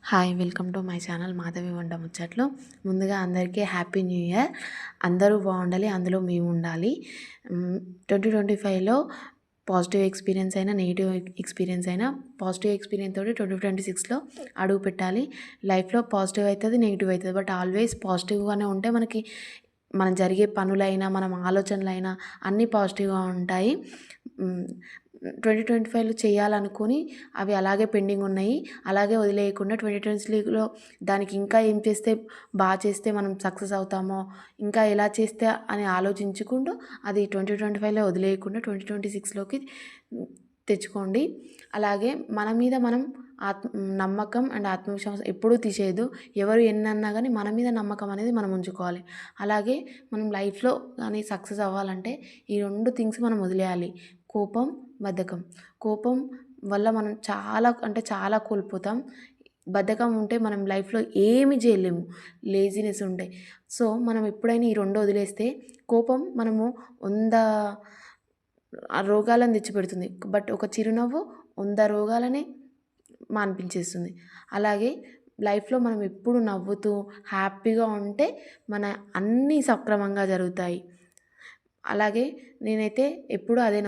Hi welcome to my channel Madhavi వంట ముచ్చట్లు. ముందుగా అందరికీ హ్యాపీ న్యూ ఇయర్. అందరూ బాగుండాలి, అందులో మేము ఉండాలి. 2025లో పాజిటివ్ ఎక్స్పీరియన్స్ అయినా నెగిటివ్ ఎక్స్పీరియన్స్ అయినా పాజిటివ్ ఎక్స్పీరియన్స్ తోటి 2026లో అడుగు పెట్టాలి. లైఫ్లో పాజిటివ్ అవుతుంది, నెగిటివ్ అవుతుంది, బట్ ఆల్వేస్ పాజిటివ్గానే ఉంటే మనకి మన జరిగే పనులైనా మనం ఆలోచనలైనా అన్నీ పాజిటివ్గా ఉంటాయి. 2025లో చేయాలనుకుని అవి అలాగే పెండింగ్ ఉన్నాయి, అలాగే వదిలేయకుండా 2023లో దానికి ఇంకా ఏం చేస్తే బాగా చేస్తే మనం సక్సెస్ అవుతామో, ఇంకా ఎలా చేస్తే అని ఆలోచించుకుంటూ అది 2025లో వదిలేయకుండా 2026లోకి తెచ్చుకోండి. అలాగే మన మీద మనం నమ్మకం అండ్ ఆత్మవిశ్వాసం ఎప్పుడూ తీసేయద్దు. ఎవరు ఎన్నన్నా కానీ మన మీద నమ్మకం అనేది మనం ఉంచుకోవాలి. అలాగే మనం లైఫ్లో కానీ సక్సెస్ అవ్వాలంటే ఈ 2 థింగ్స్ మనం వదిలేయాలి: కోపం, బద్ధకం. కోపం వల్ల మనం చాలా అంటే చాలా కోల్పోతాం. బద్ధకం ఉంటే మనం లైఫ్లో ఏమి చేయలేము, లేజినెస్ ఉంటాయి. సో మనం ఎప్పుడైనా ఈ 2 వదిలేస్తే కోపం మనము 100 రోగాలను తెచ్చిపెడుతుంది, బట్ ఒక చిరునవ్వు 100 రోగాలని మాన్పించేస్తుంది. అలాగే లైఫ్లో మనం ఎప్పుడు నవ్వుతూ హ్యాపీగా ఉంటే మన అన్నీ సక్రమంగా జరుగుతాయి. అలాగే నేనైతే ఎప్పుడు అదే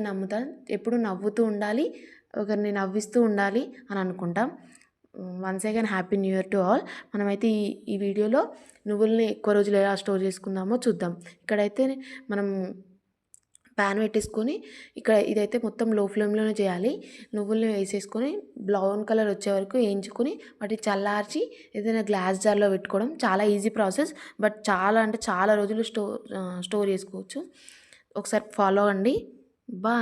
నమ్ముతా. ఎప్పుడు నవ్వుతూ ఉండాలి, ఒకరిని నవ్విస్తూ ఉండాలి అని అనుకుంటాం. Once again happy new year to all. మనమైతే ఈ వీడియోలో నువ్వుల్ని ఎక్కువ రోజులు ఎలా స్టోర్ చేసుకుందామో చూద్దాం. ఇక్కడైతే మనం ప్యాన్ పెట్టేసుకొని, ఇక్కడ ఇదైతే మొత్తం లో ఫ్లేమ్లోనే చేయాలి. నువ్వుల్ని వేసేసుకొని బ్రౌన్ కలర్ వచ్చే వరకు వేయించుకొని వాటిని చల్లార్చి ఏదైనా గ్లాస్ జార్లో పెట్టుకోవడం చాలా ఈజీ ప్రాసెస్, బట్ చాలా అంటే చాలా రోజులు స్టోర్ చేసుకోవచ్చు. ఒకసారి ఫాలో అవ్వండి. బాయ్.